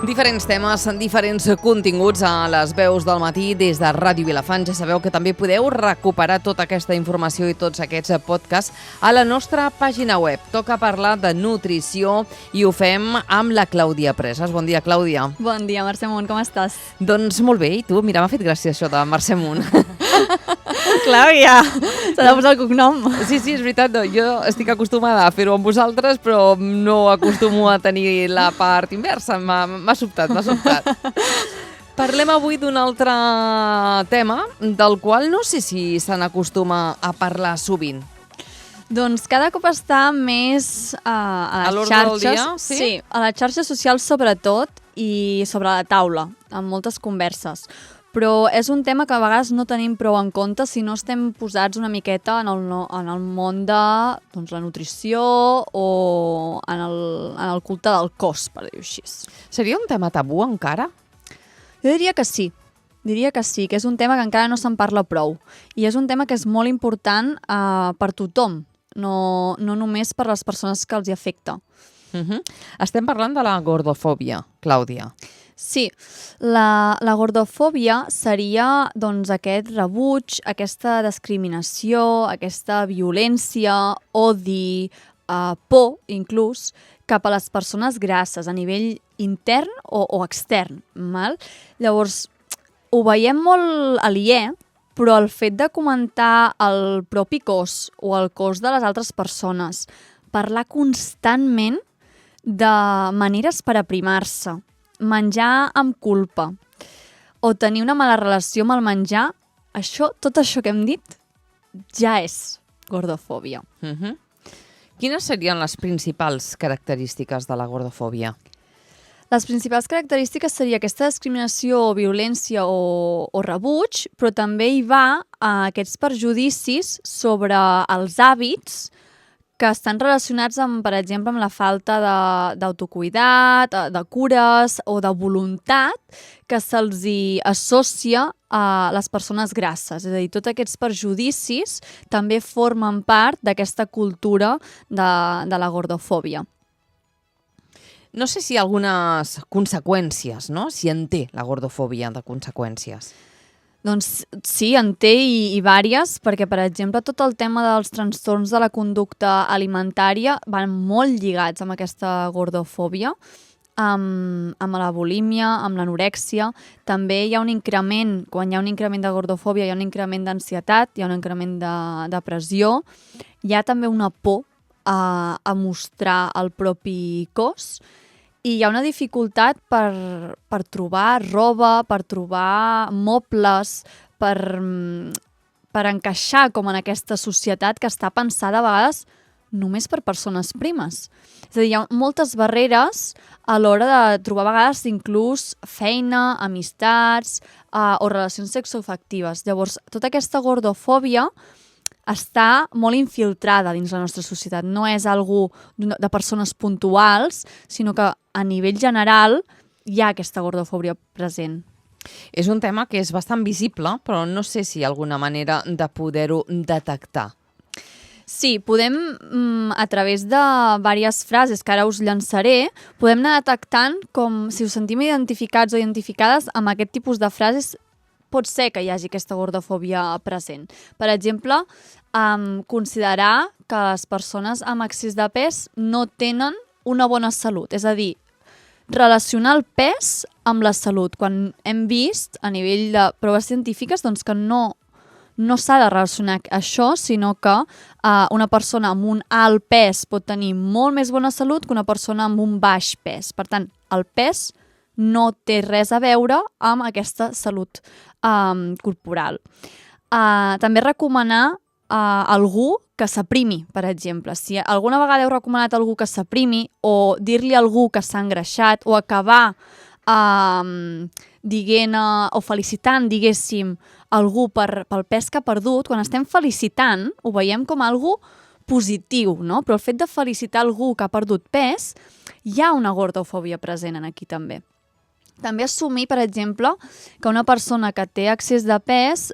Diferents temes, diferents continguts a les veus del matí des de Ràdio Vilafant. Ja sabeu que també podeu recuperar tota aquesta informació i tots aquests podcasts a la nostra pàgina web. Toca parlar de nutrició i ho fem amb la Clàudia Presas. Bon dia, Clàudia. Bon dia, Mercè Munt, com estàs? Doncs molt bé, i tu? Mira, m'ha fet gràcia això de Mercè Munt. Clàudia, s'ha de posar el cognom. Sí, és veritat, no. Jo estic acostumada a fer-ho amb vosaltres, però no acostumo a tenir la part inversa. M'ha sobtat. Parlem avui d'un altre tema del qual no sé si se n'acostuma a parlar sovint. Doncs cada cop està més a les xarxes. Dia, sí? Sí, a les xarxes socials sobretot i sobre la taula, amb moltes converses. Però és un tema que a vegades no tenim prou en compte si no estem posats una miqueta en el món de la nutrició o en el culte del cos, per dir-ho així. Seria un tema tabú encara? Jo diria que sí, que és un tema que encara no se'n parla prou. I és un tema que és molt important per tothom, no només per les persones que els hi afecta. Estem parlant de la gordofòbia, Clàudia. Sí, la gordofòbia seria aquest rebuig, aquesta discriminació, aquesta violència, odi, por inclús, cap a les persones grasses a nivell intern o extern. Val? Llavors, ho veiem molt aliè, però el fet de comentar el propi cos o el cos de les altres persones, parlar constantment de maneres per aprimar-se, menjar amb culpa o tenir una mala relació amb el menjar, tot això que hem dit ja és gordofòbia. Quines serien les principals característiques de la gordofòbia? Les principals característiques seria aquesta discriminació, violència o rebuig, però també hi va aquests perjudicis sobre els hàbits que estan relacionats amb, per exemple, amb la falta d'autocuidat, de cures o de voluntat que se'ls associa a les persones grasses. És a dir, tots aquests perjudicis també formen part d'aquesta cultura de la gordofòbia. No sé si hi ha algunes conseqüències, no? Si en té la gordofòbia de conseqüències. Doncs sí, en té i vàries, perquè, per exemple, tot el tema dels trastorns de la conducta alimentària van molt lligats amb aquesta gordofòbia, amb la bulímia, amb l'anorèxia. També hi ha un increment, quan hi ha un increment de gordofòbia, hi ha un increment d'ansietat, hi ha un increment de depressió, hi ha també una por a mostrar el propi cos, i hi ha una dificultat per trobar roba, per trobar mobles, per encaixar com en aquesta societat que està pensada a vegades només per persones primes. És a dir, hi ha moltes barreres a l'hora de trobar a vegades inclús feina, amistats o relacions sexoafectives. Llavors, tota aquesta gordofòbia està molt infiltrada dins la nostra societat. No és algo de persones puntuals, sinó que a nivell general hi ha aquesta gordofòbia present. És un tema que és bastant visible, però no sé si hi ha alguna manera de poder-ho detectar. Sí, podem, a través de diverses frases que ara us llançaré, podem anar detectant com si us sentim identificats o identificades amb aquest tipus de frases. Pot ser que hi hagi aquesta gordofòbia present. Per exemple, considerar que les persones amb excés de pes no tenen una bona salut. És a dir, relacionar el pes amb la salut, quan hem vist a nivell de proves científiques que no s'ha de relacionar això, sinó que una persona amb un alt pes pot tenir molt més bona salut que una persona amb un baix pes. Per tant, el pes no té res a veure amb aquesta salut corporal. També recomanar algú que s'aprimi, per exemple. Si alguna vegada heu recomanat algú que s'aprimi o dir-li a algú que s'ha engreixat o acabar dient-ne o felicitant, diguéssim, algú pel pes que ha perdut, quan estem felicitant ho veiem com algo positiu, no? Però el fet de felicitar algú que ha perdut pes, hi ha una gordofòbia present aquí també. També assumir, per exemple, que una persona que té excés de pes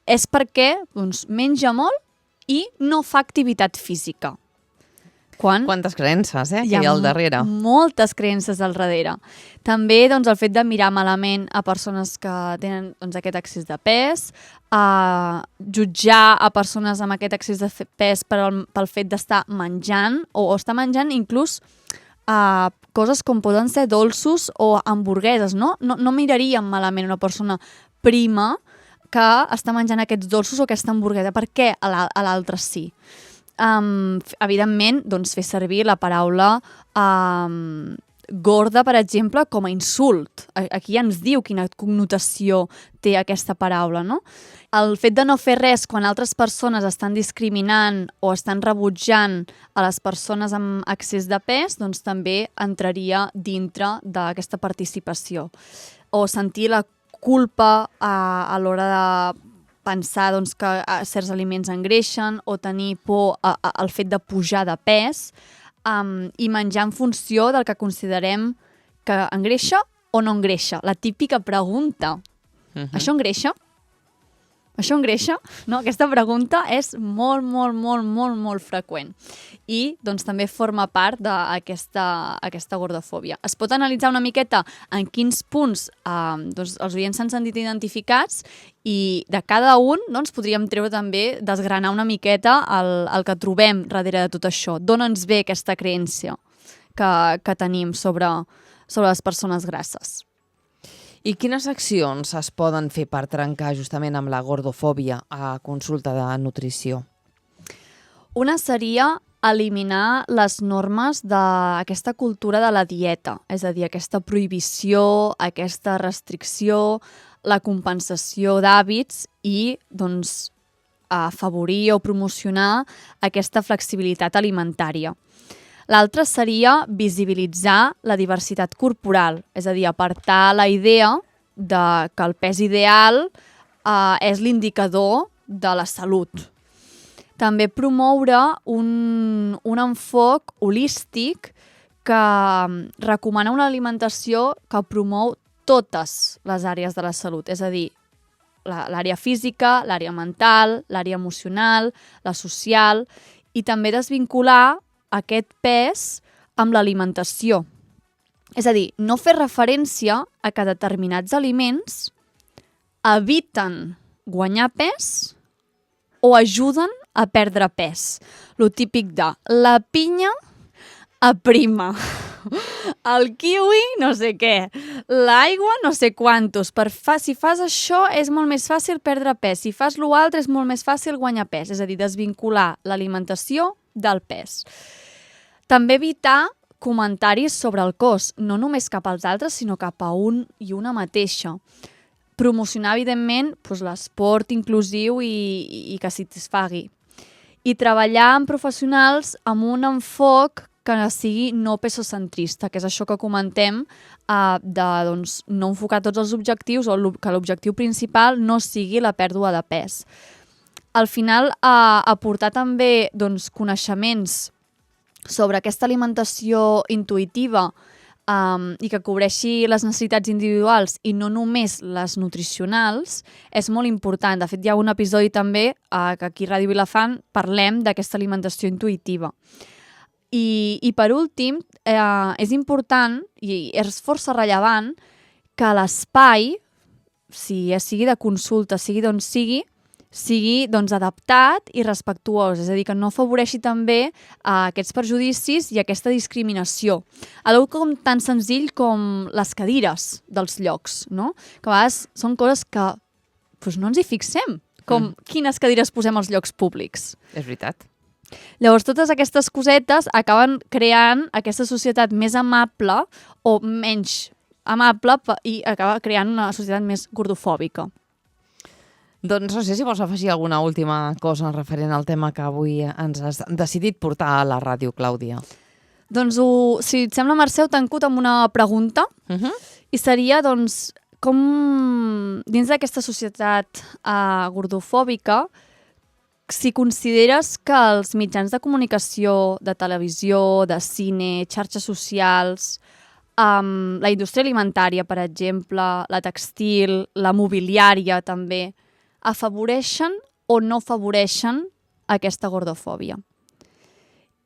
és perquè menja molt i no fa activitat física. Quantes creences, que hi ha al darrere. Moltes creences al darrere. També el fet de mirar malament a persones que tenen aquest excés de pes, a jutjar a persones amb aquest excés de pes pel fet d'estar menjant, o estar menjant inclús coses com poden ser dolços o hamburgueses, no? No miraríem malament una persona prima que està menjant aquests dolços o aquesta hamburguesa. Per què a l'altre sí? Evidentment, fer servir la paraula gorda, per exemple, com a insult. Aquí ja ens diu quina connotació té aquesta paraula, no? El fet de no fer res quan altres persones estan discriminant o estan rebutjant a les persones amb excés de pes, també entraria dintre d'aquesta participació. O sentir la culpa a l'hora de pensar que certs aliments engreixen o tenir por al fet de pujar de pes i menjar en funció del que considerem que engreixa o no engreixa. La típica pregunta. Això engreixa? Això engreixa? No? Aquesta pregunta és molt, molt, molt, molt, molt freqüent. I també forma part d'aquesta gordofòbia. Es pot analitzar una miqueta en quins punts els oients s'han sentit identificats i de cada un podríem treure també, desgranar una miqueta el que trobem darrere de tot això. D'on ens ve aquesta creença que tenim sobre les persones grasses? I quines accions es poden fer per trencar justament amb la gordofòbia a consulta de nutrició? Una seria eliminar les normes d'aquesta cultura de la dieta, és a dir, aquesta prohibició, aquesta restricció, la compensació d'hàbits i afavorir o promocionar aquesta flexibilitat alimentària. L'altre seria visibilitzar la diversitat corporal, és a dir, apartar la idea que el pes ideal és l'indicador de la salut. També promoure un enfoc holístic que recomana una alimentació que promou totes les àrees de la salut, és a dir, l'àrea física, l'àrea mental, l'àrea emocional, la social, i també desvincular aquest pes amb l'alimentació. És a dir, no fer referència a que determinats aliments eviten guanyar pes o ajuden a perdre pes. Lo típic de la pinya aprima, el kiwi no sé què, l'aigua no sé quantos. Si fas això és molt més fàcil perdre pes, si fas l'altre és molt més fàcil guanyar pes. És a dir, desvincular l'alimentació del pes. També evitar comentaris sobre el cos, no només cap als altres, sinó cap a un i una mateixa. Promocionar, evidentment, l'esport inclusiu i que satisfagui. I treballar amb professionals amb un enfoc que sigui no pesocentrista, que és això que comentem, de no enfocar tots els objectius o que l'objectiu principal no sigui la pèrdua de pes. Al final, aportar també coneixements sobre aquesta alimentació intuïtiva i que cobreixi les necessitats individuals i no només les nutricionals és molt important. De fet, hi ha un episodi també que aquí a Ràdio Vilafant parlem d'aquesta alimentació intuïtiva. I per últim, és important i és força rellevant que l'espai, sigui de consulta, sigui d'on sigui adaptat i respectuós, és a dir, que no afavoreixi també aquests perjudicis i aquesta discriminació. Algo tan senzill com les cadires dels llocs, no? Que a vegades són coses que no ens hi fixem, com quines cadires posem als llocs públics. És veritat. Llavors, totes aquestes cosetes acaben creant aquesta societat més amable o menys amable i acaba creant una societat més gordofòbica. Doncs no sé si vols afegir alguna última cosa referent al tema que avui ens has decidit portar a la ràdio, Clàudia. Doncs, si et sembla, Mercè, ho tanco amb una pregunta i seria, com dins d'aquesta societat gordofòbica, si consideres que els mitjans de comunicació, de televisió, de cine, xarxes socials, la indústria alimentària, per exemple, la textil, la mobiliària també, afavoreixen o no afavoreixen aquesta gordofòbia?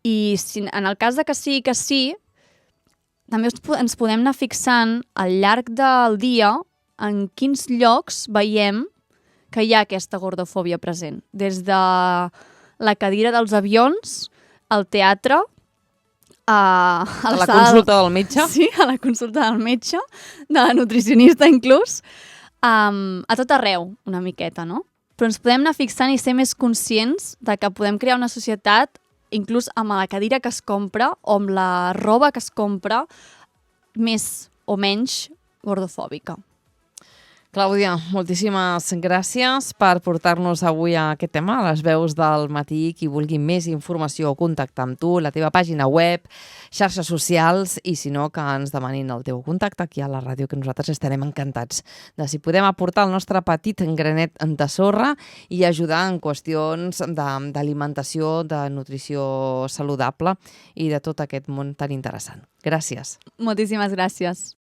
I si, en el cas de que sí, també ens podem anar fixant al llarg del dia en quins llocs veiem que hi ha aquesta gordofòbia present. Des de la cadira dels avions, al teatre, a la consulta del metge. Sí, a la consulta del metge, de la nutricionista inclús, a tot arreu, una miqueta, no? Però ens podem anar fixant i ser més conscients de que podem crear una societat, inclús amb la cadira que es compra o amb la roba que es compra, més o menys gordofòbica. Clàudia, moltíssimes gràcies per portar-nos avui a aquest tema, a les veus del matí. Qui vulgui més informació o contactar amb tu, la teva pàgina web, xarxes socials, i si no, que ens demanin el teu contacte aquí a la ràdio, que nosaltres estarem encantats de si podem aportar el nostre petit granet de sorra i ajudar en qüestions d'alimentació, de nutrició saludable i de tot aquest món tan interessant. Gràcies. Moltíssimes gràcies.